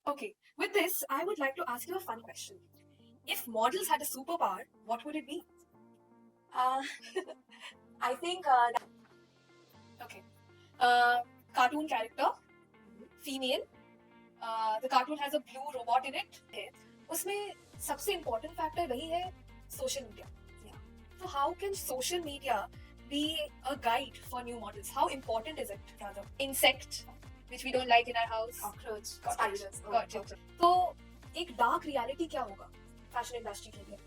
Okay, with this, I would like to ask you a fun question. If models had a superpower, what would it be? Uh, I think Okay. Uh, Cartoon character, female. The cartoon has a blue robot in it. है उसमें सबसे important factor वही है social media. Yeah. So how can social media be a guide for new models? How important is it rather? Insect, which we don't like in our house. cockroach, Got it. spiders. Got it. तो एक dark reality क्या होगा fashion industry के लिए?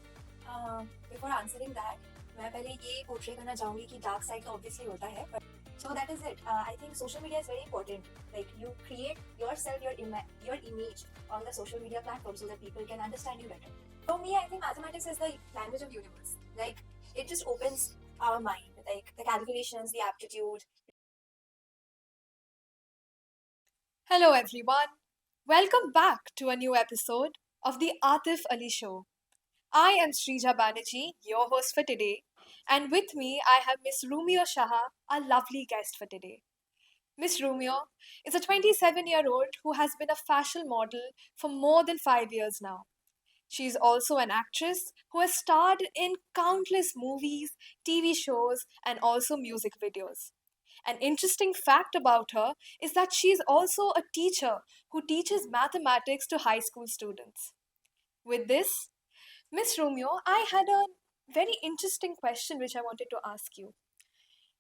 Before answering that, मैं पहले ये portray करना चाहूंगी कि डार्क साइड तो ऑब्वियसली होता है, but so that is it. I think social media is very important. Like you create yourself, your image on the social media platform so that people can understand you better. For me, I think mathematics is the language of universe. Like it just opens our mind, like the calculations, the aptitude. Hello, everyone. Welcome back to a new episode of the Atif Ali Show. I am Srija Banerjee, your host for today, and with me I have Miss Rumio Shaha, our lovely guest for today. Miss Rumio is a 27-year-old who has been a fashion model for more than 5 years now. She is also an actress who has starred in countless movies, TV shows, and also music videos. An interesting fact about her is that she is also a teacher who teaches mathematics to high school students. With this, Miss Romeo, I had a very interesting question which I wanted to ask you.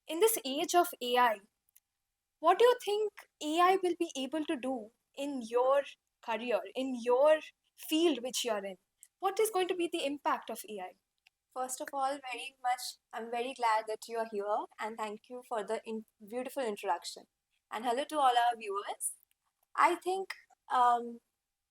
In this age of AI, what do you think AI will be able to do in your career, in your field which you're in? What is going to be the impact of AI? First of all, I'm very glad that you are here and thank you for the beautiful introduction. And hello to all our viewers. I think um,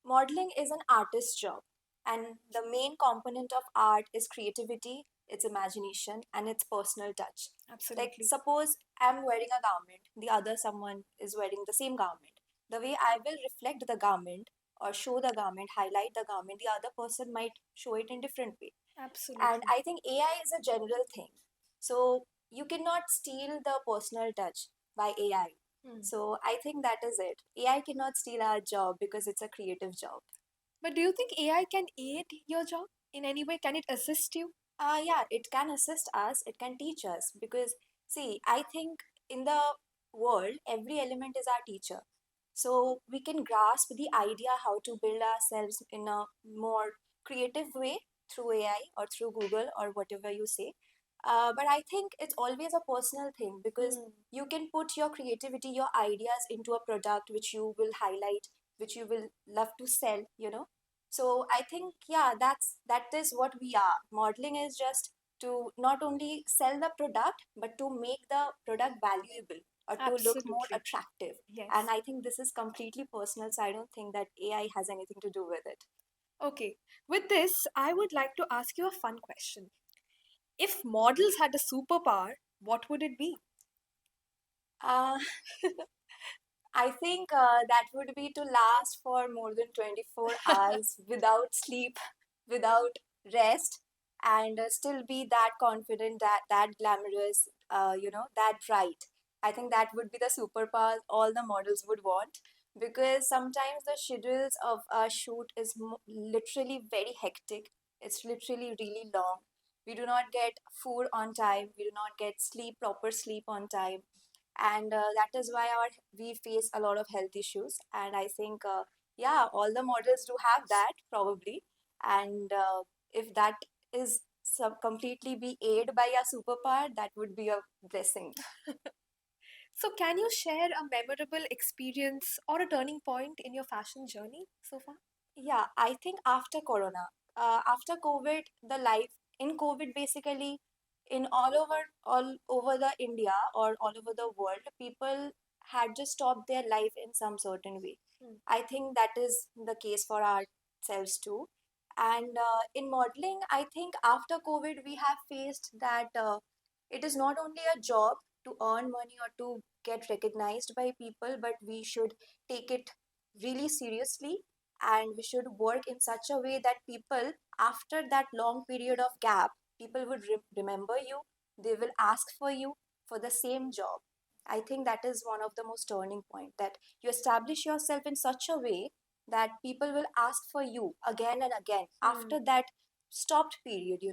modeling is an artist's job, and the main component of art is creativity, its imagination, and its personal touch. Like, Absolutely. suppose I'm wearing a garment, the other someone is wearing the same garment. The way I will reflect the garment or show the garment, highlight the garment, the other person might show it in different way. Absolutely. And I think AI is a general thing. So you cannot steal the personal touch by AI. So I think that is it. AI cannot steal our job because it's a creative job. But do you think AI can aid your job in any way? Can it assist you? Yeah, it can assist us, it can teach us because see, I think in the world, every element is our teacher. So we can grasp the idea how to build ourselves in a more creative way through AI or through Google or whatever you say. But I think it's always a personal thing because you can put your creativity, your ideas into a product which you will highlight, which you will love to sell, you know. So I think yeah, that is what we are. Modeling is just to not only sell the product but to make the product valuable or to look more Absolutely. attractive. Yes. And I think this is completely personal, so I don't think that AI has anything to do with it. Okay. With this, I would like to ask you a fun question. If models had a superpower, what would it be? Uh, I think that would be to last for more than 24 hours without sleep, without rest, and still be that confident, that glamorous, that bright. I think that would be the superpower all the models would want because sometimes the schedules of a shoot is literally very hectic. It's literally really long. We do not get food on time. We do not get proper sleep on time, and that is why our we face a lot of health issues. And I think yeah, all the models do have that probably, and if that is completely be aided by a superpower, that would be a blessing. So, can you share a memorable experience or a turning point in your fashion journey so far? Yeah, I think after corona, after COVID, the life in COVID basically in all over the India or all over the world, people had just stopped their life in some certain way. I think that is the case for ourselves too. And in modeling, I think after COVID, we have faced that it is not only a job to earn money or to get recognized by people, but we should take it really seriously, and we should work in such a way that people, after that long period of gap, people would remember you, they will ask for you for the same job. I think that is one of the most turning point, that you establish yourself in such a way that people will ask for you again and again after Hmm. that stopped period,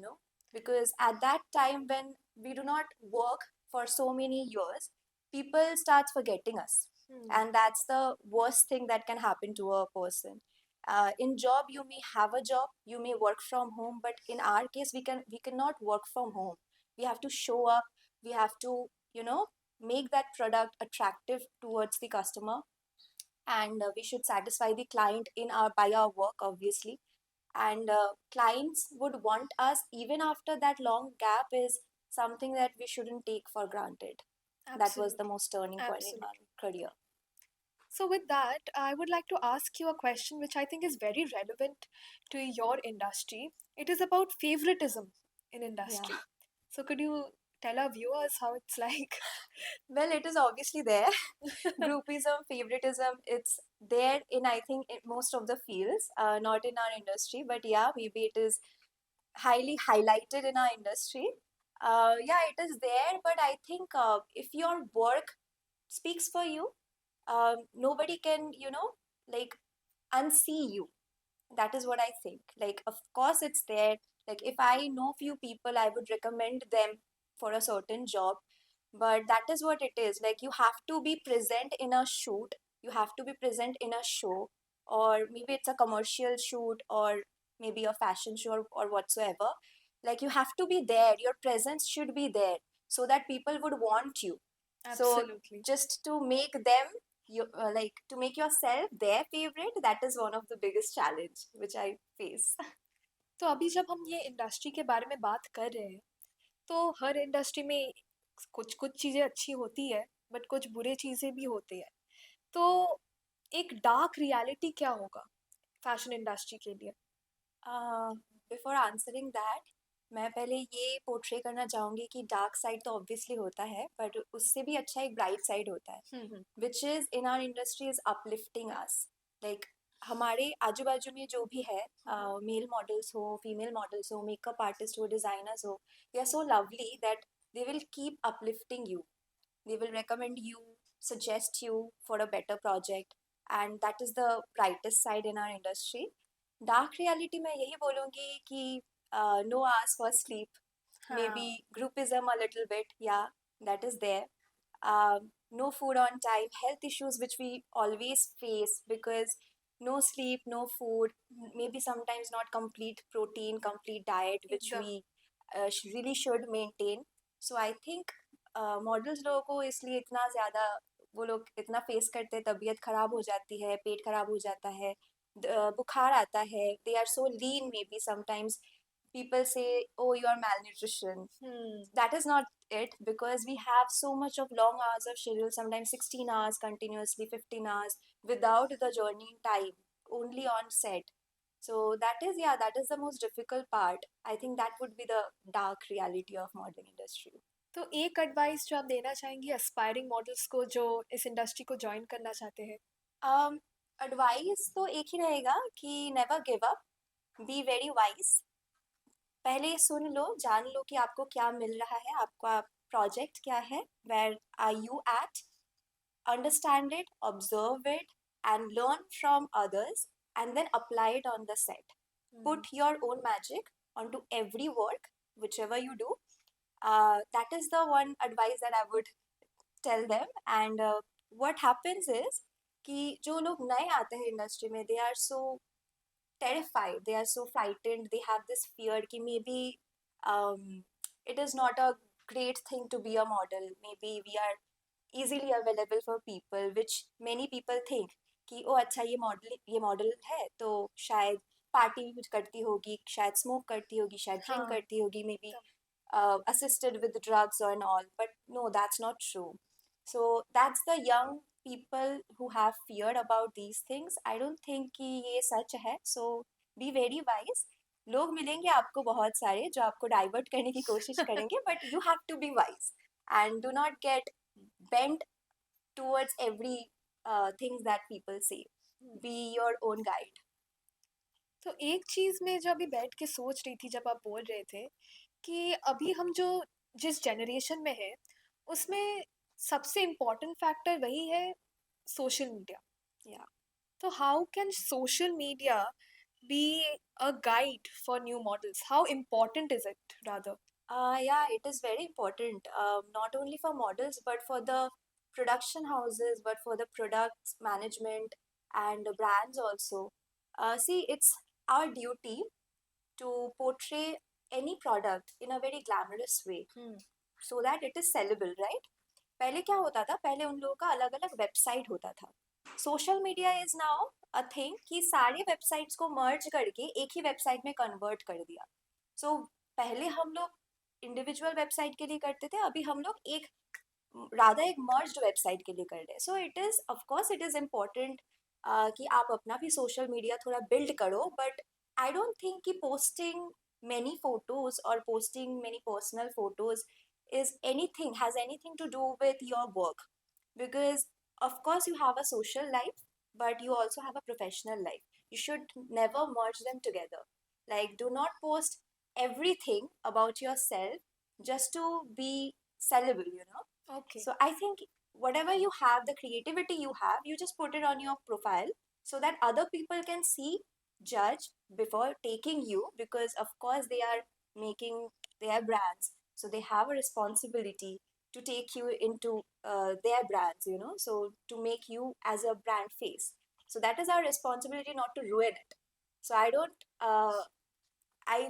because at that time when we do not work for so many years, people start forgetting us. Hmm. And that's the worst thing that can happen to a person. In job, you may have a job, you may work from home, but in our case, we cannot work from home. We have to show up, we have to, make that product attractive towards the customer, and we should satisfy the client in our by our work, obviously. And clients would want us even after that long gap is something that we shouldn't take for granted. That was the Absolutely. most turning point in our Absolutely. career. So, with that, I would like to ask you a question which I think is very relevant to your industry. It is about favoritism in Yeah. industry. So, could you tell our viewers how it's like? Well, it is obviously there. Groupism, favoritism, it's there in, I think, in most of the fields, not in our industry, but yeah, maybe it is highly highlighted in our industry. Yeah, it is there, but I think if your work speaks for you, nobody can, like unsee you. That is what I think. Like, of course, it's there. Like, if I know few people, I would recommend them for a certain job. But that is what it is. Like, you have to be present in a shoot, you have to be present in a show, or maybe it's a commercial shoot, or maybe a fashion show, or whatsoever. Like, you have to be there. Your presence should be there so that people would want you. So, Absolutely. just to make them like to make yourself their favorite, that is one of the biggest challenge which I face. तो अभी जब हम ये industry के बारे में बात कर रहे हैं, तो हर इंडस्ट्री में कुछ कुछ चीज़ें अच्छी होती है, बट कुछ बुरे चीज़ें भी होती है. तो एक डार्क रियलिटी क्या होगा फैशन इंडस्ट्री के लिए? बिफोर आंसरिंग दैट, मैं पहले ये पोर्ट्रे करना चाहूंगी कि डार्क साइड तो ऑब्वियसली होता है, बट उससे भी अच्छा एक ब्राइट साइड होता है, hmm. Which is in our industry is uplifting us. Like, हमारे आजू बाजू में जो भी है, मेल मॉडल्स हो, फीमेल मॉडल्स हो, मेकअप आर्टिस्ट हो, डिजाइनर्स हो, they are so lovely that they will keep uplifting you. They will recommend you, suggest you for a better project, and that is the brightest side in our industry. Dark reality मैं यही बोलूँगी कि no hours for sleep, maybe हाँ. groupism a little bit, yeah, that is there. No food on time, health issues which we always face because no sleep, no food, maybe sometimes not complete protein, complete diet which एकदम. we really should maintain. So I think models लोगों को इसलिए इतना ज़्यादा वो लोग इतना face करते हैं, तबीयत खराब हो जाती है, पेट खराब हो जाता है, बुखार आता है, they are so lean, maybe sometimes people say, oh, you are malnutrition. Hmm. That is not it, because we have so much of long hours of schedule, sometimes 16 hours continuously, 15 hours without the journeying time, only on set. So that is, yeah, that is the most difficult part. I think that would be the dark reality of modeling industry. तो एक advice जो आप देना चाहेंगी aspiring models को जो इस industry को जॉइन करना चाहते हैं? एडवाइस तो एक ही रहेगा कि never give up, be very wise. पहले सुन लो, जान लो कि आपको क्या मिल रहा है, आपका प्रोजेक्ट क्या है, where are you at, understand it, observe it, and learn from others, and then apply it on the set. Put your own magic onto every work, whichever you do. That is the one advice that I would tell them. And what happens is कि जो लोग नए आते हैं industry में, they are so terrified, they are so frightened, they have this fear कि maybe it is not a great thing to be a model, maybe we are easily available for people, which many people think कि ओ अच्छा, ये model है तो शायद party भी कुछ करती होगी, शायद स्मोक करती होगी, शायद ड्रिंक हाँ. करती होगी, मे बी एकदम. assisted with drugs and all. But no, that's not true. So that's the young people who have feared about these things. I don't think कि ये सच है. So be very wise. लोग मिलेंगे आपको बहुत सारे जो आपको डाइवर्ट करने की कोशिश करेंगे, but you have to be wise and do not get bent towards every things that people say. Be your own guide. तो एक चीज़ में जो अभी बैठ के सोच रही थी जब आप बोल रहे थे कि अभी हम जो जिस जनरेशन में है उसमें सबसे इम्पोर्टेंट फैक्टर वही है social media. Yeah. So how can social media be a guide for new models? How important is it, rather? Yeah, it is very important, not only for models, but for the production houses, but for the products management and the brands also. See, it's our duty to portray any product in a very glamorous way Hmm. so that it is sellable, right? पहले क्या होता था, पहले उन लोगों का अलग अलग वेबसाइट होता था. Social media is now a thing कि सारे वेबसाइट्स को मर्ज करके एक ही वेबसाइट में कन्वर्ट कर दिया. सो पहले हम लोग इंडिविजुअल वेबसाइट के लिए करते थे, अभी हम लोग एक राधा एक मर्ज्ड वेबसाइट के लिए कर रहे हैं. So it is of course it is important कि आप अपना भी सोशल मीडिया थोड़ा बिल्ड करो, बट आई डोंट थिंक कि posting many photos or posting many personal photos is anything has anything to do with your work, because of course you have a social life but you also have a professional life. You should never merge them together. Like, do not post everything about yourself just to be sellable, you know. Okay. So I think whatever you have, the creativity you have, you just put it on your profile so that other people can see, judge before taking you, because of course they are making their brands, so they have a responsibility to take you into their brands, you know, so to make you as a brand face. So that is our responsibility, not to ruin it. So I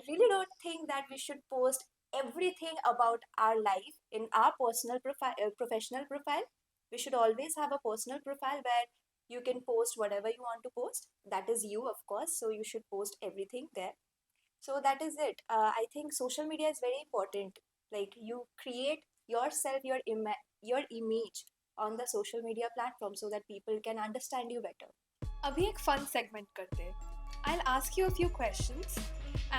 really don't think that we should post everything about our life in our personal profile, professional profile. We should always have a personal profile where you can post whatever you want to post. That is you, of course. So you should post everything there. So that is it. I think social media is very important. Like, you create yourself, your image on the social media platform so that people can understand you better. अभी एक fun segment करते हैं. I'll ask you a few questions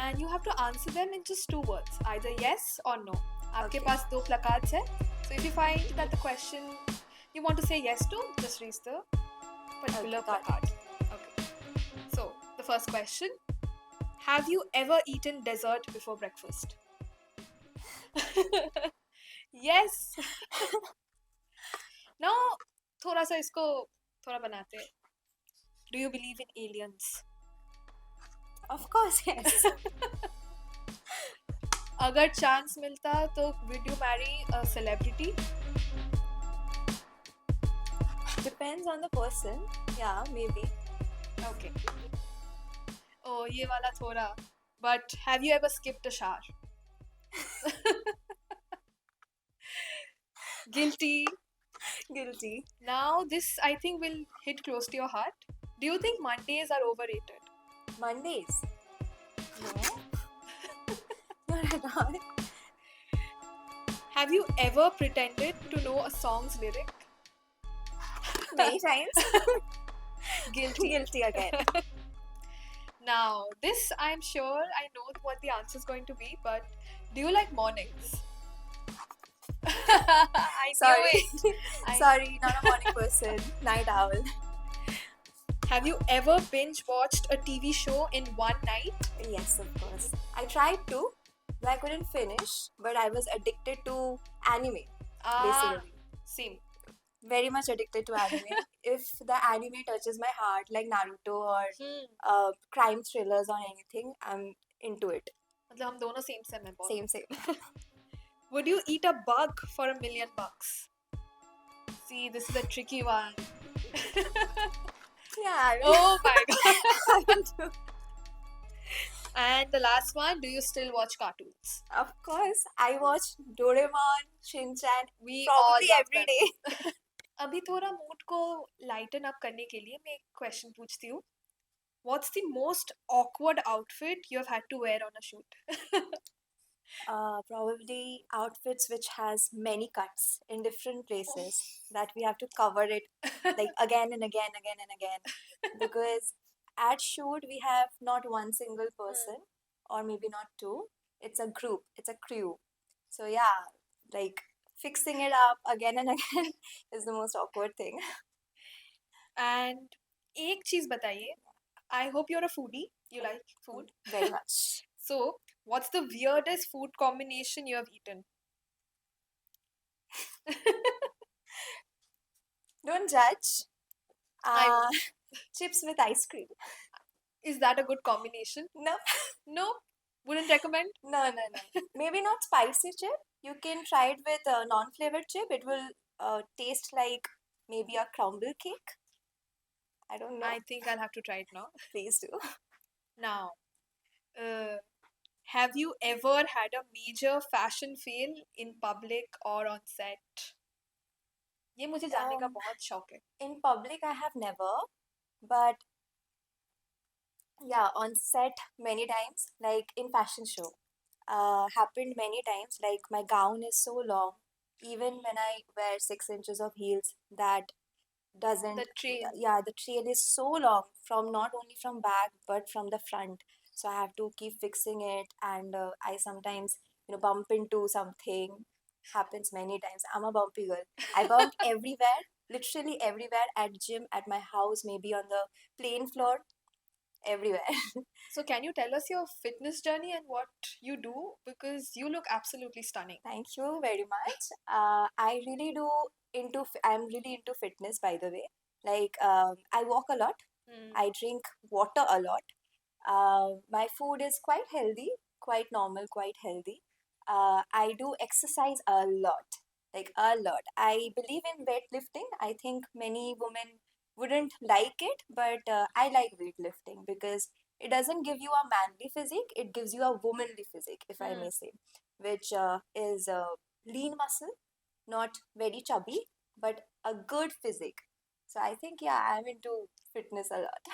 and you have to answer them in just 2 words, either yes or no. आपके Okay. पास 2 placards है. So if you find that the question you want to say yes to, just read the particular Okay, got it. placard. Okay. So the first question: have you ever eaten dessert before breakfast? Yes. Now थोड़ा सा इसको थोड़ा बनाते हैं. Do you believe in aliens? Of course, yes. अगर chance मिलता तो would you marry a celebrity? Depends on the person. Yeah, maybe. Okay. Oh, ये वाला थोड़ा. But have you ever skipped a shower? Guilty. Guilty. Now this I think will hit close to your heart. Do you think Mondays are overrated? Mondays. No. Not at all. Have you ever pretended to know a song's lyric? Many times. Guilty. Guilty again. Now, this I'm sure I know what the answer is going to be, but do you like mornings? I Sorry. knew it. Sorry, not a morning person. Night owl. Have you ever binge watched a TV show in one night? Yes, of course. I tried to, but I couldn't finish. But I was addicted to anime, basically. Same. Very much addicted to anime. If the anime touches my heart, like Naruto or crime thrillers or anything, I'm into it. मतलब हम दोनों same same हैं बहुत. Same. Would you eat a bug for $1 million? See, this is a tricky one. Yeah. Oh my god. I will do. And the last one, do you still watch cartoons? Of course, I watch Doraemon, Shinchan, We probably all love every them. day. अभी थोड़ा mood को lighten up करने के लिए मैं एक question पूछती हूँ. What's the most awkward outfit you have had to wear on a shoot? Probably outfits which has many cuts in different places that we have to cover it like again and again and again, because at shoot we have not one single person or maybe not two. It's a group, it's a crew. So yeah, like fixing it up again and again is the most awkward thing. And एक चीज बताइए. I hope you're a foodie. You like food? Very much. So, what's the weirdest food combination you have eaten? Don't judge. I Uh, Chips with ice cream. Is that a good combination? No, No, wouldn't recommend. no. Maybe not spicy chip. You can try it with a non-flavored chip. It will taste like maybe a crumble cake. I don't know. I think I'll have to try it now. Please do. Now, uh, have you ever had a major fashion fail in public or on set? ये मुझे जानने का Um, बहुत शौक है. in public, I have never, but yeah, on set many times, like in fashion show. Happened many times. Like my gown is so long, even when I wear 6 inches of heels, that The doesn't. train. Yeah, the trail is so long from not only from back but from the front. So I have to keep fixing it, and I sometimes bump into something. Happens many times. I'm a bumpy girl. I bump everywhere, literally everywhere. At gym, at my house, maybe on the plain floor, everywhere. So, can you tell us your fitness journey and what you do? Because you look absolutely stunning. Thank you very much. I really do I'm really into fitness, by the way. Like, I walk a lot. Hmm. I drink water a lot. My food is quite healthy, quite normal, quite healthy. I do exercise a lot, like a lot. I believe in weightlifting. I think many women wouldn't like it, but I like weightlifting because it doesn't give you a manly physique, it gives you a womanly physique, if I Hmm. may say, which is lean muscle, not very chubby, but a good physique. So I think, yeah, I'm into fitness a lot.